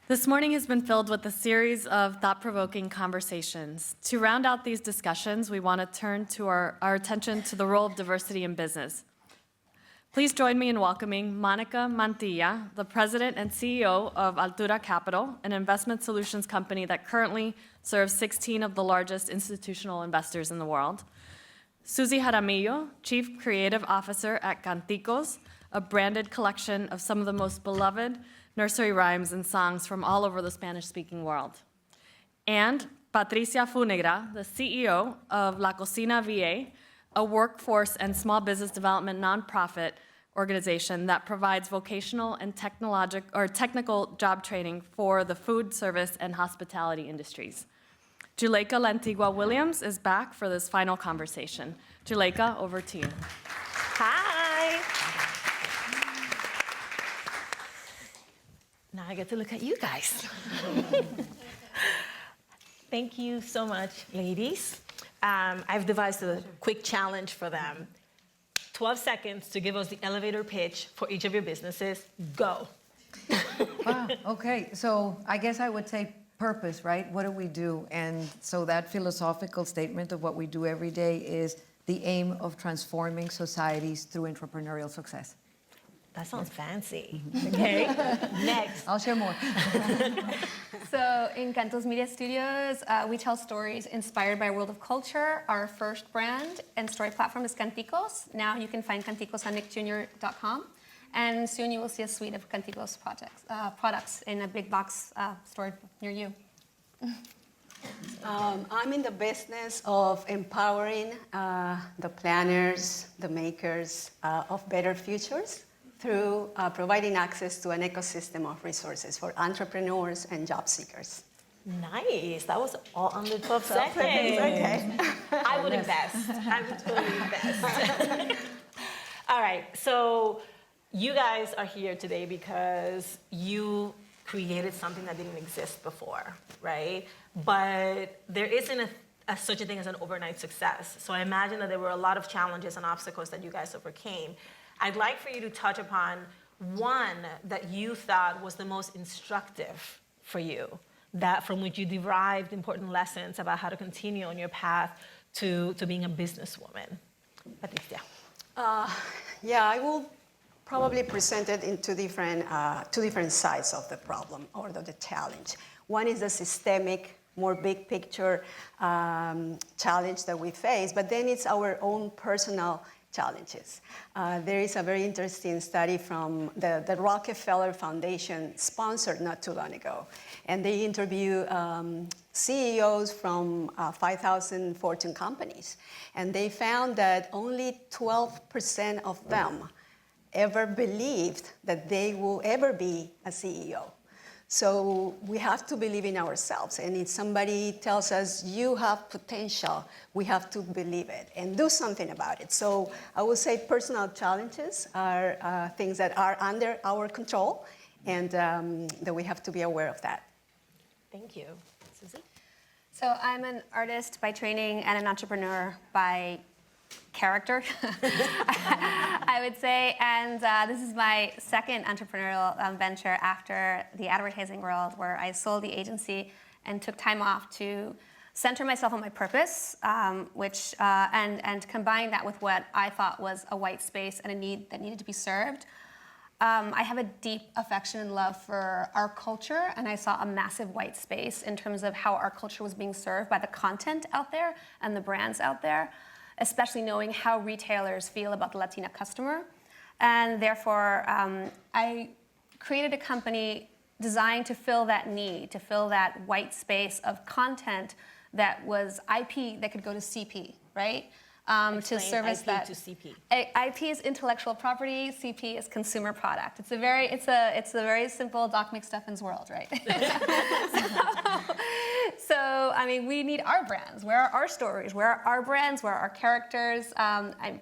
This morning has been filled with a series of thought-provoking conversations. To round out these discussions, we want to turn to our attention to the role of diversity in business. Please join me in welcoming Monica Mantilla, the president and CEO of Altura Capital, an investment solutions company that currently serves 16 of the largest institutional investors in the world. Suzy Jaramillo, chief creative officer at Canticos, a branded collection of some of the most beloved nursery rhymes and songs from all over the Spanish-speaking world. And Patricia Funegra, the CEO of La Cocina VA, a workforce and small business development nonprofit organization that provides vocational and technical job training for the food service and hospitality industries. Juleka Lantigua Williams is back for this final conversation. Juleka, over to you. Hi. Now I get to look at you guys. Thank you so much, ladies. I've devised a quick challenge for them. 12 seconds to give us the elevator pitch for each of your businesses. Go. Okay, so I guess I would say purpose, right? What do we do? And so that philosophical statement of what we do every day is the aim of transforming societies through entrepreneurial success. That sounds fancy. Okay, next. I'll share more. So in Cantos Media Studios, we tell stories inspired by a world of culture. Our first brand and story platform is Canticos. Now you can find Canticos on nickjr.com. And soon you will see a suite of Canticos products in a big box store near you. I'm in the business of empowering the planners, the makers of better futures through providing access to an ecosystem of resources for entrepreneurs and job seekers. Nice. That was all under 12 seconds. Okay. I would invest. I would totally invest. All right. So you guys are here today because you created something that didn't exist before, right? But there isn't such a thing as an overnight success. So I imagine that there were a lot of challenges and obstacles that you guys overcame. I'd like for you to touch upon one that you thought was the most instructive for you, that from which you derived important lessons about how to continue on your path to being a businesswoman. Patricia. Yeah, I will probably present it in two different sides of the problem or the challenge. One is the systemic, more big picture challenge that we face, but then it's our own personal challenges. There is a very interesting study from the Rockefeller Foundation, sponsored not too long ago, and they interview CEOs from 5,000 Fortune companies, and they found that only 12% of them ever believed that they will ever be a CEO. So we have to believe in ourselves, and if somebody tells us you have potential, we have to believe it and do something about it. So I would say personal challenges are things that are under our control, and that we have to be aware of that. Thank you. Suzy? So I'm an artist by training and an entrepreneur by character, I would say. And this is my second entrepreneurial venture after the advertising world, where I sold the agency and took time off to center myself on my purpose, and combine that with what I thought was a white space and a need that needed to be served. I have a deep affection and love for our culture, and I saw a massive white space in terms of how our culture was being served by the content out there and the brands out there, especially knowing how retailers feel about the Latina customer. And therefore, I created a company designed to fill that need, to fill that white space of content that was IP that could go to CP, right? To service IP that. to CP. IP is intellectual property. CP is consumer product. It's a very simple Doc McStuffins world, right? So I mean, we need our brands. Where are our stories? Where are our brands? Where are our characters?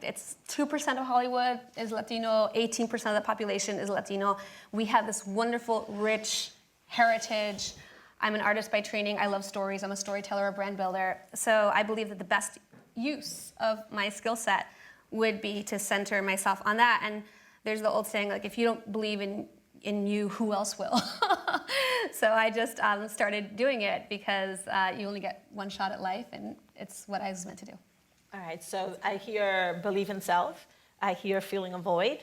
It's 2% of Hollywood is Latino. 18% of the population is Latino. We have this wonderful, rich heritage. I'm an artist by training. I love stories. I'm a storyteller, a brand builder. So I believe that the best use of my skill set would be to center myself on that. And there's the old saying, like, if you don't believe in in you, who else will? So I just started doing it because you only get one shot at life, and it's what I was meant to do. All right, so I hear believe in self. I hear feeling a void.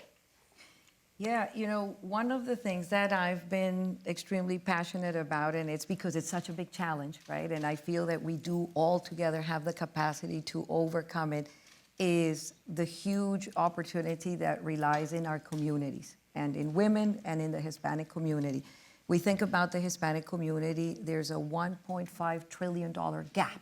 Yeah, you know, one of the things that I've been extremely passionate about, and it's because it's such a big challenge, right? And I feel that we do all together have the capacity to overcome it, is the huge opportunity that relies in our communities and in women and in the Hispanic community. We think about the Hispanic community, there's a $1.5 trillion gap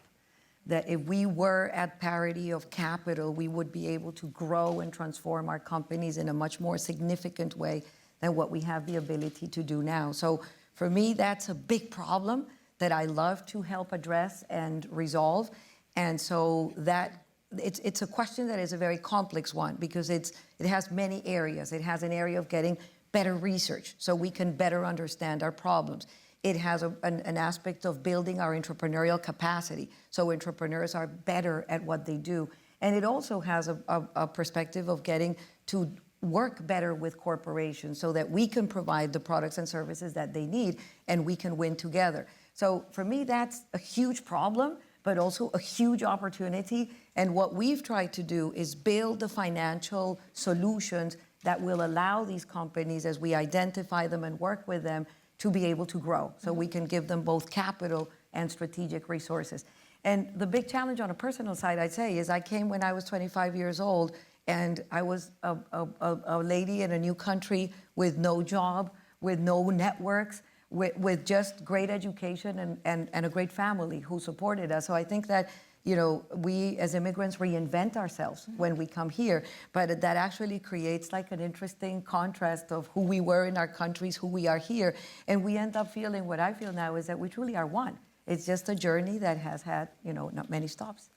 that if we were at parity of capital, we would be able to grow and transform our companies in a much more significant way than what we have the ability to do now. So for me, that's a big problem that I love to help address and resolve. And so that it's a question that is a very complex one because it has many areas. It has an area of getting better research so we can better understand our problems. It has an aspect of building our entrepreneurial capacity, so entrepreneurs are better at what they do. And it also has a perspective of getting to work better with corporations so that we can provide the products and services that they need and we can win together. So for me, that's a huge problem, but also a huge opportunity. And what we've tried to do is build the financial solutions that will allow these companies, as we identify them and work with them, to be able to grow. So we can give them both capital and strategic resources. And the big challenge on a personal side, I'd say, is I came when I was 25 years old, and I was a lady in a new country with no job, with no networks, with just great education and a great family who supported us. So I think that, you know, we as immigrants reinvent ourselves when we come here, but that actually creates like an interesting contrast of who we were in our countries, who we are here, and we end up feeling, what I feel now is that we truly are one. It's just a journey that has had, you know, not many stops.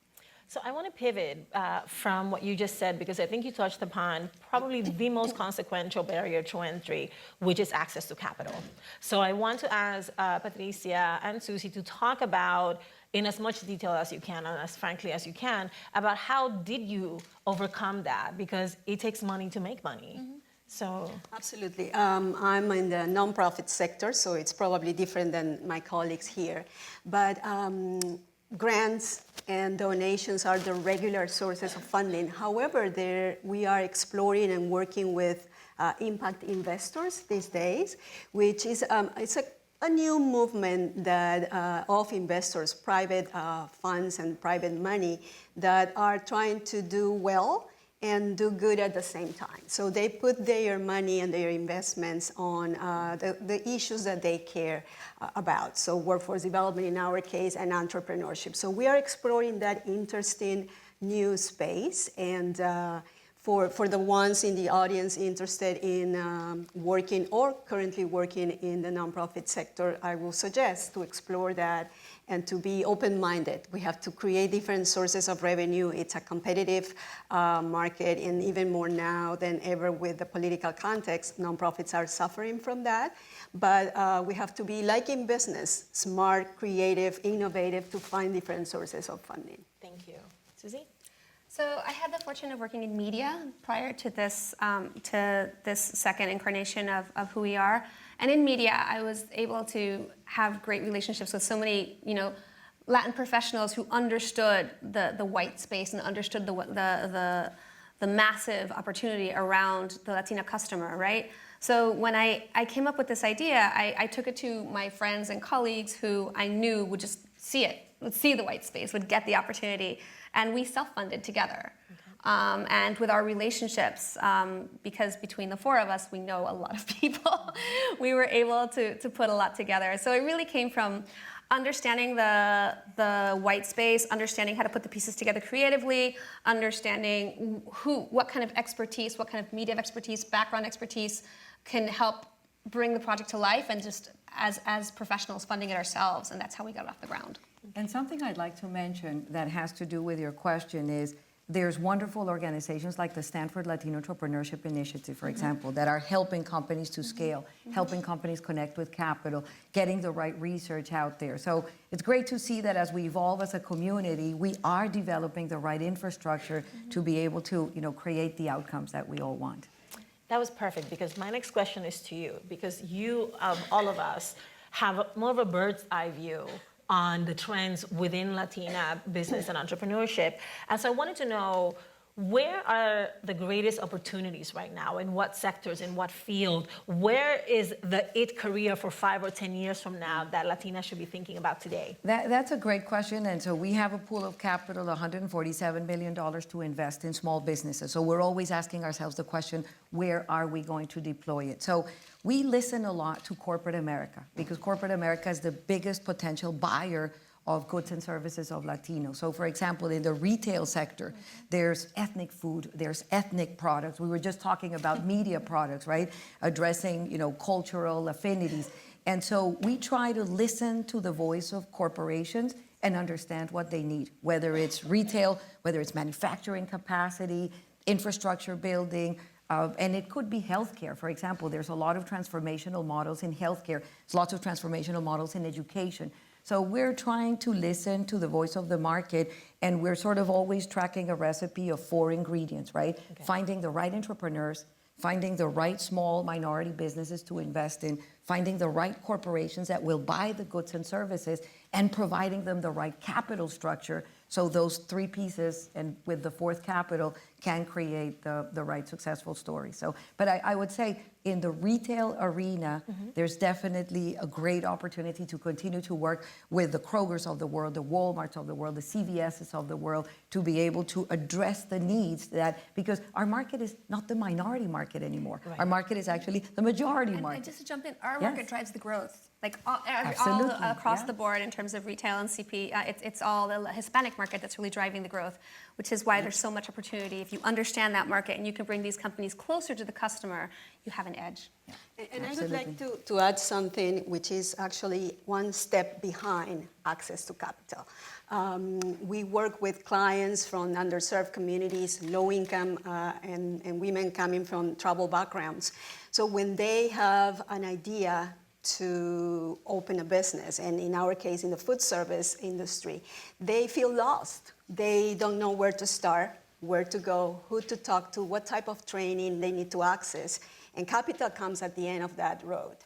So I want to pivot from what you just said, because I think you touched upon probably the most consequential barrier to entry, which is access to capital. So I want to ask Patricia and Susie to talk about, in as much detail as you can and as frankly as you can, about how did you overcome that? Because it takes money to make money. Mm-hmm. So absolutely. I'm in the nonprofit sector, so it's probably different than my colleagues here. But grants and donations are the regular sources of funding. However, we are exploring and working with impact investors these days, which is it's a new movement that of investors, private funds and private money that are trying to do well and do good at the same time. So they put their money and their investments on the issues that they care about. So workforce development in our case and entrepreneurship. So we are exploring that interesting new space, and for the ones in the audience interested in working or currently working in the nonprofit sector, I will suggest to explore that and to be open-minded. We have to create different sources of revenue. It's a competitive market, and even more now than ever with the political context, nonprofits are suffering from that. But we have to be, like in business, smart, creative, innovative to find different sources of funding. thank you. Susie? So I had the fortune of working in media prior to this second incarnation of who we are. And in media, I was able to have great relationships with so many, you know, Latin professionals who understood the white space and understood the massive opportunity around the Latina customer, right? So when I came up with this idea, I took it to my friends and colleagues who I knew would just see it, would see the white space, would get the opportunity. And we self-funded together. Okay. And with our relationships, because between the four of us, we know a lot of people, we were able to put a lot together. So it really came from understanding the white space, understanding how to put the pieces together creatively, understanding what kind of expertise, what kind of media expertise, background expertise can help bring the project to life, and just as professionals funding it ourselves. And that's how we got it off the ground. And something I'd like to mention that has to do with your question is there's wonderful organizations like the Stanford Latino Entrepreneurship Initiative, for example, that are helping companies to scale, helping companies connect with capital, getting the right research out there. So it's great to see that as we evolve as a community, we are developing the right infrastructure to be able to, you know, create the outcomes that we all want. That was perfect, because my next question is to you, because you, of all of us, have more of a bird's eye view on the trends within Latina business and entrepreneurship. And so I wanted to know, where are the greatest opportunities right now? In what sectors, in what field? Where is the it career for 5 or 10 years from now that Latinas should be thinking about today? That's a great question. And so we have a pool of capital, $147 million to invest in small businesses. So we're always asking ourselves the question, where are we going to deploy it? So we listen a lot to corporate America, because corporate America is the biggest potential buyer of goods and services of Latinos. So for example, in the retail sector, there's ethnic food, there's ethnic products. We were just talking about media products, right? Addressing, cultural affinities. And so we try to listen to the voice of corporations and understand what they need, whether it's retail, whether it's manufacturing capacity, infrastructure building, and it could be healthcare. For example, there's a lot of transformational models in healthcare. There's lots of transformational models in education. So we're trying to listen to the voice of the market, and we're sort of always tracking a recipe of 4 ingredients, right? Okay. Finding the right entrepreneurs, finding the right small minority businesses to invest in, finding the right corporations that will buy the goods and services, and providing them the right capital structure, so those 3 pieces, and with the 4th capital, can create the right successful story. So, but I would say in the retail arena, there's definitely a great opportunity to continue to work with the Krogers of the world, the Walmarts of the world, the CVSs of the world, to be able to address the needs because our market is not the minority market anymore. Right. Our market is actually the majority market. And just to jump in, our market drives the growth. Like all across the board in terms of retail and CP, it's all the Hispanic market that's really driving the growth, which is why there's so much opportunity. If you understand that market and you can bring these companies closer to the customer, you have an edge. Yeah. And I would like to add something which is actually one step behind access to capital. We work with clients from underserved communities, low income, and women coming from troubled backgrounds. So when they have an idea to open a business, and in our case, in the food service industry, they feel lost. They don't know where to start, where to go, who to talk to, what type of training they need to access, and capital comes at the end of that road.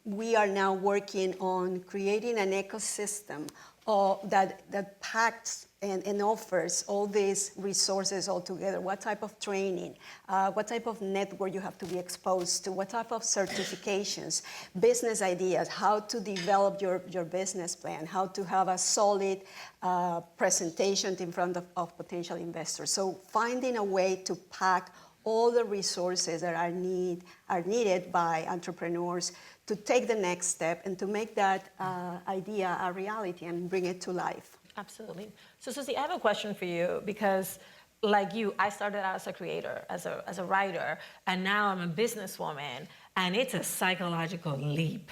We are now working on creating an ecosystem that packs and offers all these resources all together. What type of training, what type of network you have to be exposed to, what type of certifications, business ideas, how to develop your business plan, how to have a solid presentation in front of potential investors. So finding a way to pack all the resources that are needed by entrepreneurs to take the next step and to make that idea a reality and bring it to life. Absolutely. So Susie, I have a question for you, because like you, I started out as a creator, as a writer, and now I'm a businesswoman, and it's a psychological leap.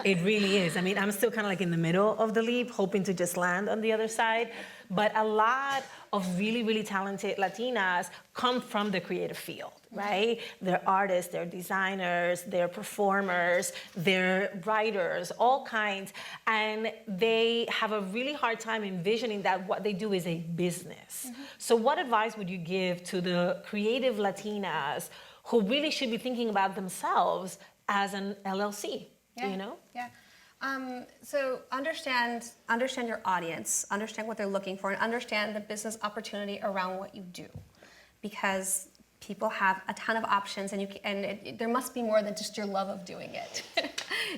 It really is. I mean, I'm still kind of like in the middle of the leap, hoping to just land on the other side. But a lot of really, really talented Latinas come from the creative field, right? They're artists, they're designers, they're performers, they're writers, all kinds. And they have a really hard time envisioning that what they do is a business. So what advice would you give to the creative Latinas who really should be thinking about themselves as an LLC, you know? Yeah. So understand your audience, understand what they're looking for, and understand the business opportunity around what you do, because people have a ton of options, and there must be more than just your love of doing it.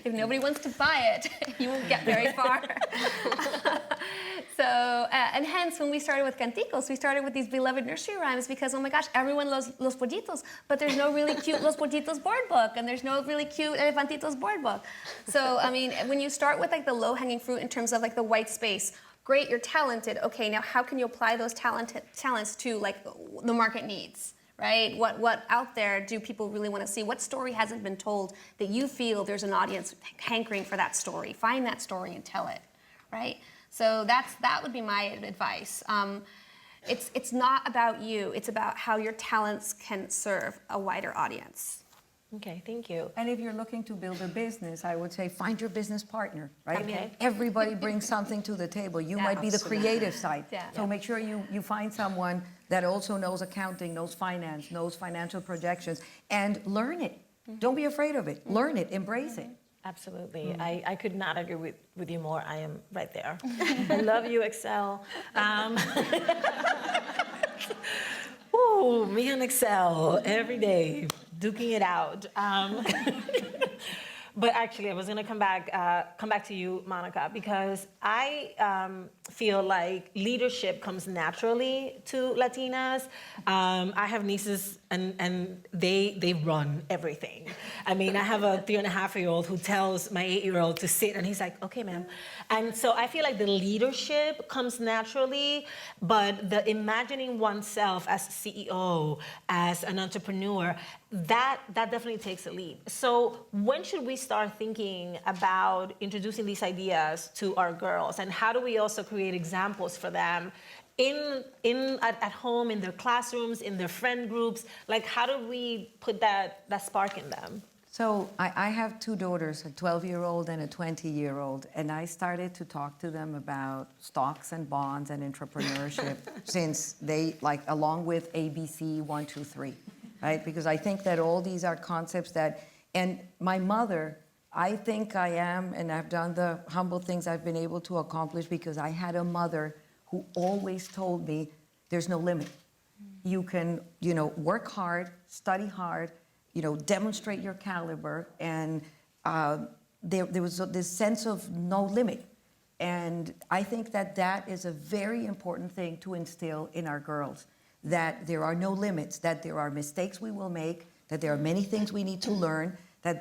If nobody wants to buy it, you won't get very far. So, and hence, when we started with Canticos, we started with these beloved nursery rhymes because, oh my gosh, everyone loves Los Pollitos, but there's no really cute Los Pollitos board book, and there's no really cute Elefantitos board book. So, I mean, when you start with like the low-hanging fruit in terms of like the white space, great, you're talented. Okay, now how can you apply those talents to like the market needs? Right? What out there do people really want to see? What story hasn't been told that you feel there's an audience hankering for that story? Find that story and tell it, right? So that would be my advice. It's not about you. It's about how your talents can serve a wider audience. Okay, thank you. And if you're looking to build a business, I would say find your business partner, right? Okay. Everybody brings something to the table. You might be the creative side. Yeah. So make sure you find someone that also knows accounting, knows finance, knows financial projections, and learn it. Don't be afraid of it. Learn it, embrace it. Absolutely. I could not agree with you more. I am right there. I love you, Excel. Ooh, me and Excel every day, duking it out. But actually, I was going to come back to you, Monica, because I feel like leadership comes naturally to Latinas. I have nieces, and they run everything. I mean, I have a 3.5-year-old who tells my 8-year-old to sit, and he's like, "Okay, ma'am." And so I feel like the leadership comes naturally, but the imagining oneself as CEO, as an entrepreneur, that definitely takes a leap. So when should we start thinking about introducing these ideas to our girls, and how do we also create examples for them at home, in their classrooms, in their friend groups? Like, how do we put that spark in them? So I have two daughters, a 12-year-old and a 20-year-old, and I started to talk to them about stocks and bonds and entrepreneurship since they, like, along with ABC 1, 2, 3, right? Because I think that all these are concepts that, and my mother, I think I am, and I've done the humble things I've been able to accomplish because I had a mother who always told me there's no limit. You can, work hard, study hard, demonstrate your caliber, and there was this sense of no limit. And I think that is a very important thing to instill in our girls, that there are no limits, that there are mistakes we will make, that there are many things we need to learn, that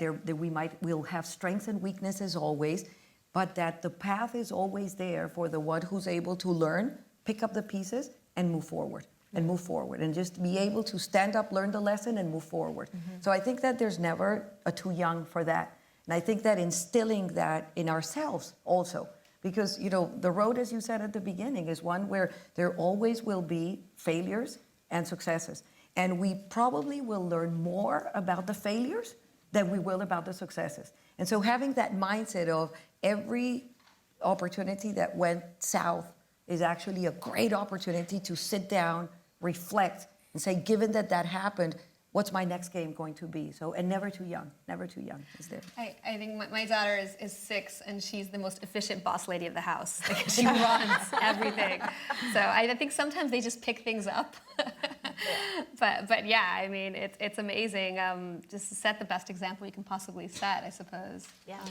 we'll have strengths and weaknesses always, but that the path is always there for the one who's able to learn, pick up the pieces, and move forward. And just be able to stand up, learn the lesson, and move forward. So I think that there's never a too young for that. And I think that instilling that in ourselves also, because, the road, as you said at the beginning, is one where there always will be failures and successes. And we probably will learn more about the failures than we will about the successes. And so having that mindset of every opportunity that went south is actually a great opportunity to sit down, reflect, and say, given that happened, what's my next game going to be? So, and never too young is there. I think my daughter is 6, and she's the most efficient boss lady of the house. Like, she runs everything. So I think sometimes they just pick things up. But yeah, I mean, it's amazing. Just to set the best example you can possibly set, I suppose. Yeah.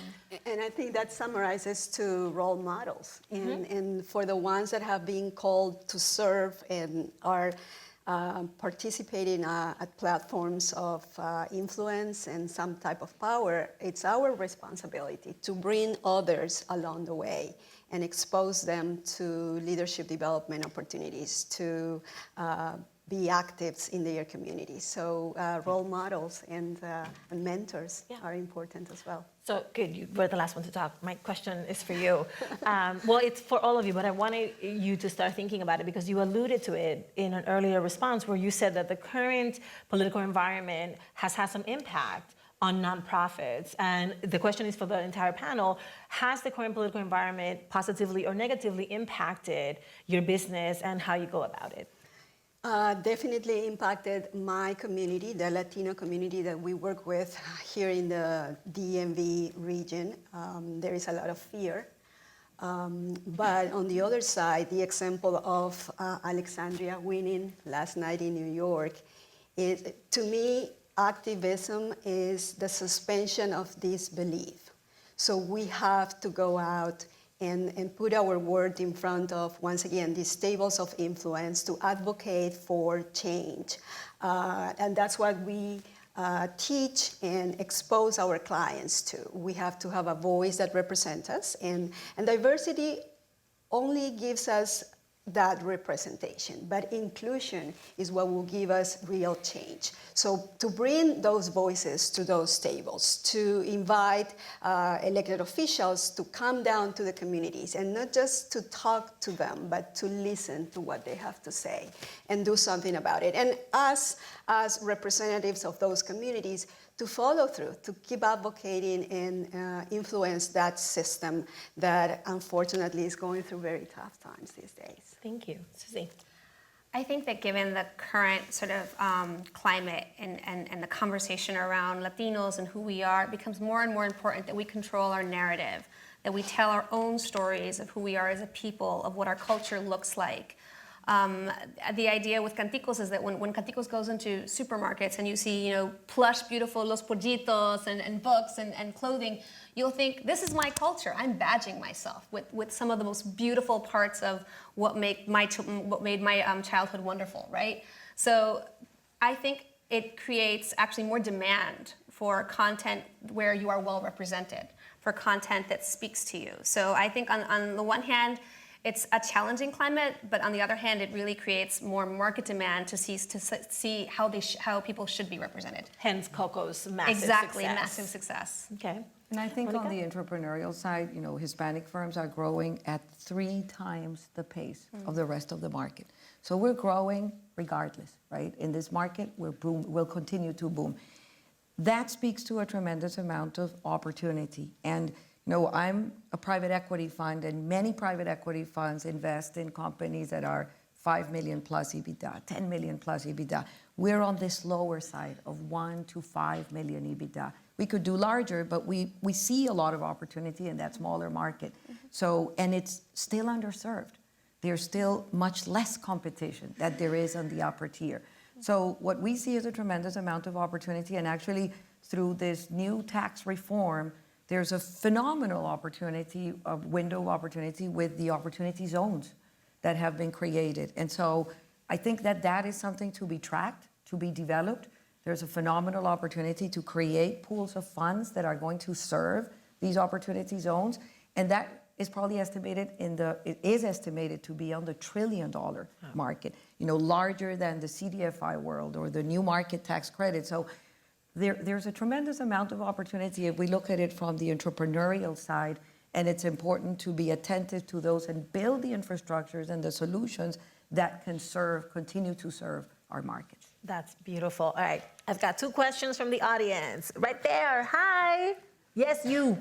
And I think that summarizes to role models. And for the ones that have been called to serve and are participating at platforms of influence and some type of power, it's our responsibility to bring others along the way and expose them to leadership development opportunities, to be actives in their communities. So role models and mentors are important as well. So good, you were the last one to talk. My question is for you. Well, it's for all of you, but I wanted you to start thinking about it because you alluded to it in an earlier response where you said that the current political environment has had some impact on nonprofits. And the question is for the entire panel, has the current political environment positively or negatively impacted your business and how you go about it? Definitely impacted my community, the Latino community that we work with here in the DMV region. There is a lot of fear. But on the other side, the example of Alexandria winning last night in New York, to me, activism is the suspension of disbelief. So we have to go out and put our word in front of, once again, these tables of influence to advocate for change. And that's what we teach and expose our clients to. We have to have a voice that represents us, and diversity only gives us that representation, but inclusion is what will give us real change. So to bring those voices to those tables, to invite elected officials to come down to the communities and not just to talk to them, but to listen to what they have to say and do something about it. And us, as representatives of those communities, to follow through, to keep advocating and influence that system that unfortunately is going through very tough times these days. Thank you. Susie? I think that given the current sort of climate and the conversation around Latinos and who we are, it becomes more and more important that we control our narrative, that we tell our own stories of who we are as a people, of what our culture looks like. The idea with Canticos is that when Canticos goes into supermarkets and you see, you know, plush, beautiful Los Pollitos and books and clothing, you'll think, this is my culture. I'm badging myself with some of the most beautiful parts of what made my childhood wonderful, right? So I think it creates actually more demand for content where you are well represented, for content that speaks to you. So I think on the one hand, it's a challenging climate, but on the other hand, it really creates more market demand to see how people should be represented. Hence Coco's massive Exactly, success. massive success. Okay. And I think on the entrepreneurial side, you know, Hispanic firms are growing at 3 times the pace of the rest of the market. So we're growing regardless, right? In this market, we'll continue to boom. That speaks to a tremendous amount of opportunity. And you know, I'm a private equity fund, and many private equity funds invest in companies that are 5 million plus EBITDA, 10 million plus EBITDA. We're on this lower side of 1 to 5 million EBITDA. We could do larger, but we see a lot of opportunity in that smaller market. So, and it's still underserved. There's still much less competition that there is on the upper tier. So what we see is a tremendous amount of opportunity, and actually through this new tax reform, there's a phenomenal opportunity, a window of opportunity with the opportunity zones that have been created. And so I think that is something to be tracked, to be developed. There's a phenomenal opportunity to create pools of funds that are going to serve these opportunity zones. And that is probably estimated it is estimated to be on the $1 trillion market, you know, larger than the CDFI world or the new market tax credit. So there's a tremendous amount of opportunity if we look at it from the entrepreneurial side, and it's important to be attentive to those and build the infrastructures and the solutions that can continue to serve our markets. That's beautiful. All right, I've got 2 questions from the audience. Right there, hi. Yes, you.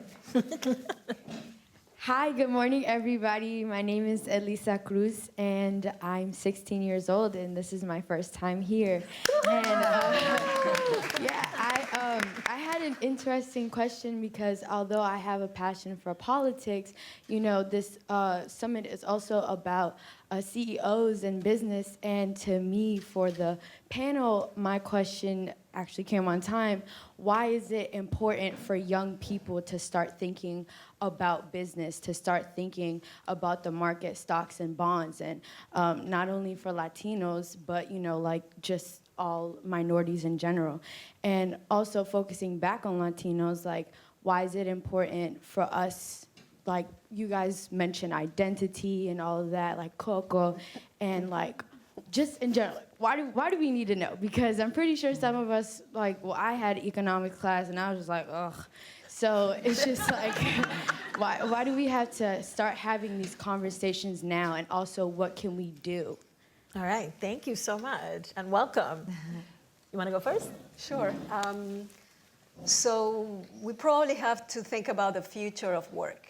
Hi, good morning, everybody. My name is Elisa Cruz, and I'm 16 years old, and this is my first time here. And I had an interesting question because although I have a passion for politics, you know, this summit is also about CEOs and business. And to me, for the panel, my question actually came on time. Why is it important for young people to start thinking about business, to start thinking about the market, stocks and bonds, and not only for Latinos, but, you know, like just all minorities in general? And also focusing back on Latinos, like, why is it important for us, like you guys mentioned identity and all of that, like Coco, and like just in general, why do we need to know? Because I'm pretty sure some of us, like, well, I had economics class and I was just like, ugh. So it's just like, why do we have to start having these conversations now? And also, what can we do? All right, thank you so much, and welcome. You want to go first? Sure. So we probably have to think about the future of work.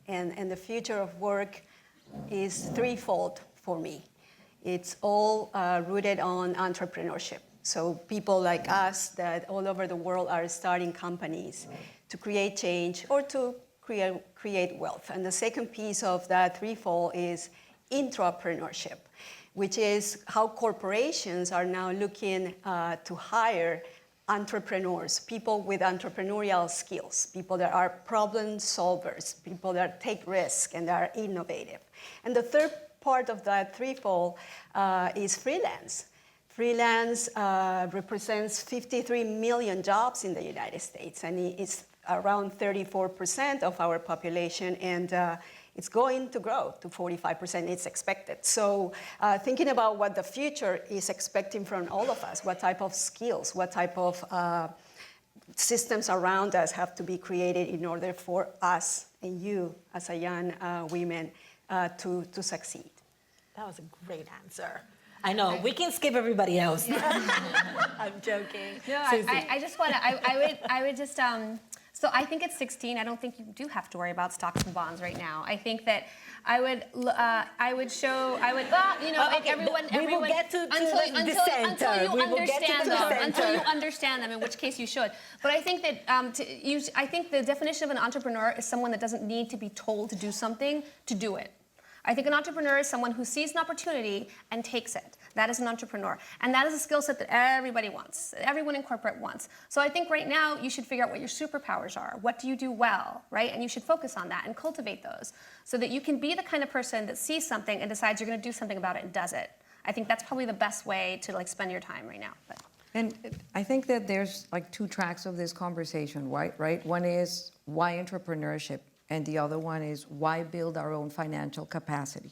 And the future of work is threefold for me. It's all rooted on entrepreneurship. So people like us that all over the world are starting companies to create change or to create wealth. And the second piece of that threefold is intrapreneurship, which is how corporations are now looking to hire entrepreneurs, people with entrepreneurial skills, people that are problem solvers, people that take risks and that are innovative. And the third part of that threefold is freelance. Freelance represents 53 million jobs in the United States, and it's around 34% of our population, and it's going to grow to 45%, it's expected. So thinking about what the future is expecting from all of us, what type of skills, what type of systems around us have to be created in order for us and you as a young women to succeed. That was a great answer. I know, we can skip everybody else. I'm joking. No, I just want to, I would just So I think at 16, I don't think you do have to worry about stocks and bonds right now. I think that I would show, you know, Okay, we will get to the center. until you We will get to understand the them, center. until you understand them, in which case you should. But I think that I think the definition of an entrepreneur is someone that doesn't need to be told to do something to do it. I think an entrepreneur is someone who sees an opportunity and takes it. That is an entrepreneur. And that is a skill set that everybody wants, everyone in corporate wants. So I think right now you should figure out what your superpowers are. What do you do well, right? And you should focus on that and cultivate those so that you can be the kind of person that sees something and decides you're going to do something about it and does it. I think that's probably the best way to like spend your time right now. But. And I think that there's like two tracks of this conversation, right? One is why entrepreneurship, and the other one is why build our own financial capacity.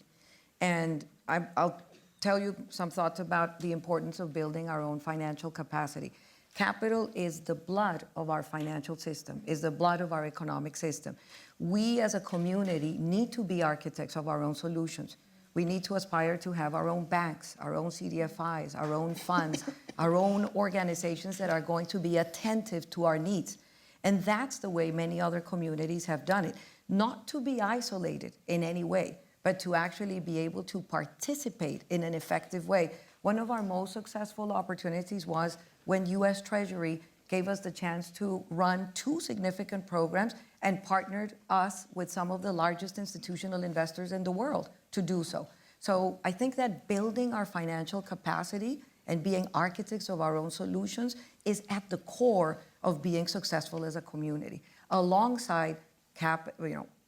And I'll tell you some thoughts about the importance of building our own financial capacity. Capital is the blood of our financial system, is the blood of our economic system. We as a community need to be architects of our own solutions. We need to aspire to have our own banks, our own CDFIs, our own funds, our own organizations that are going to be attentive to our needs. And that's the way many other communities have done it. Not to be isolated in any way, but to actually be able to participate in an effective way. One of our most successful opportunities was when U.S. Treasury gave us the chance to run 2 significant programs and partnered us with some of the largest institutional investors in the world to do so. So I think that building our financial capacity and being architects of our own solutions is at the core of being successful as a community, alongside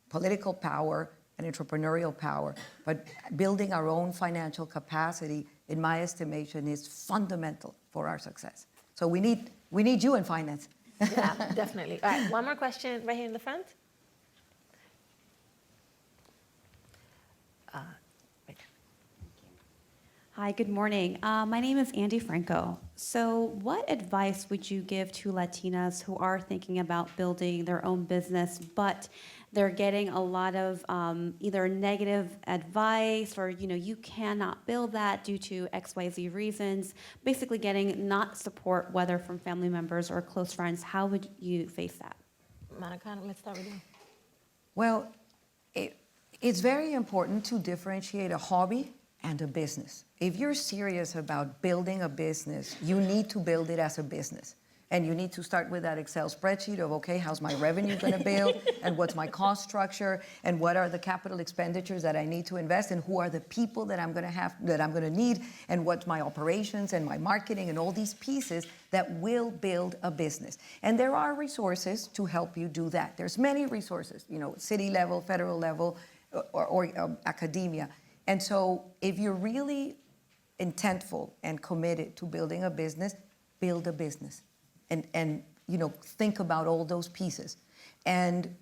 political power and entrepreneurial power. But building our own financial capacity, in my estimation, is fundamental for our success. So we need you in finance. Yeah, definitely. All right, one more question right here in the front. Right. Hi, good morning. My name is Andy Franco. So what advice would you give to Latinas who are thinking about building their own business, but they're getting a lot of either negative advice or, you cannot build that due to XYZ reasons, basically getting not support, whether from family members or close friends? How would you face that? Monica, let's start with you. Well, it's very important to differentiate a hobby and a business. If you're serious about building a business, you need to build it as a business. And you need to start with that Excel spreadsheet of, okay, how's my revenue going to build, and what's my cost structure, and what are the capital expenditures that I need to invest, and who are the people that I'm going to need, and what's my operations and my marketing, and all these pieces that will build a business. And there are resources to help you do that. There's many resources, city level, federal level, or academia. And so if you're really intentful and committed to building a business, build a business. And think about all those pieces. And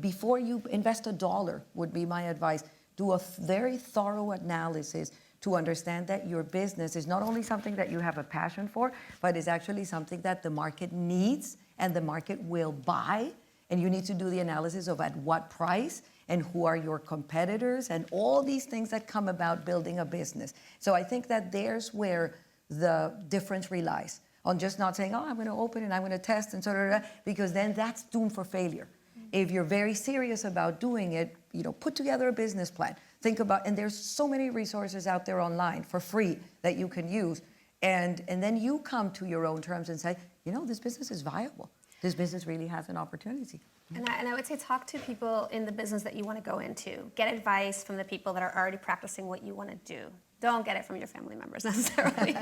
before you invest $1, would be my advice, do a very thorough analysis to understand that your business is not only something that you have a passion for, but is actually something that the market needs and the market will buy. And you need to do the analysis of at what price and who are your competitors and all these things that come about building a business. So I think that there's where the difference relies on just not saying, I'm going to open and I'm going to test and sort of, because then that's doomed for failure. If you're very serious about doing it, put together a business plan. Think about, and there's so many resources out there online for free that you can use. And then you come to your own terms and say, this business is viable. This business really has an opportunity. And I would say talk to people in the business that you want to go into. Get advice from the people that are already practicing what you want to do. Don't get it from your family members necessarily.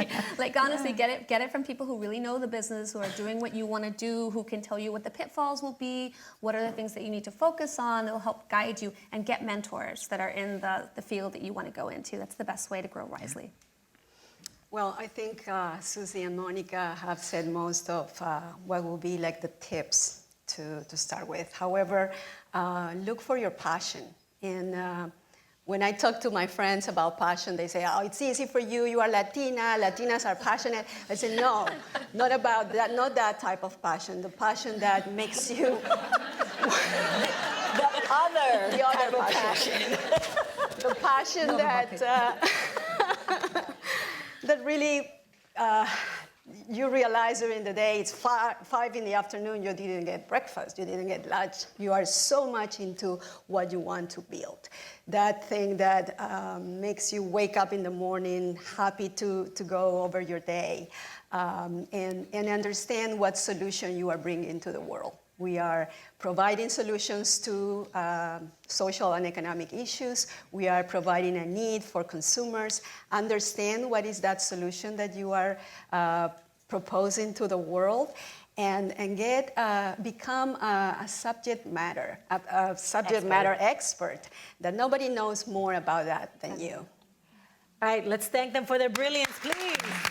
Honestly, get it from people who really know the business, who are doing what you want to do, who can tell you what the pitfalls will be, what are the things that you need to focus on. They'll help guide you, and get mentors that are in the field that you want to go into. That's the best way to grow wisely. Well, I think Susie and Monica have said most of what will be like the tips to start with. However, look for your passion. And when I talk to my friends about passion, they say, it's easy for you. You are Latina. Latinas are passionate. I say, no, not about that, not that type of passion. The passion that makes you... the other passion. The passion that... that really you realize during the day it's 5 in the afternoon, you didn't get breakfast, you didn't get lunch. You are so much into what you want to build. That thing that makes you wake up in the morning happy to go over your day, and understand what solution you are bringing to the world. We are providing solutions to social and economic issues. We are providing a need for consumers. Understand what is that solution that you are proposing to the world, and become a subject matter expert, that nobody knows more about that than you. All right, let's thank them for their brilliance, please.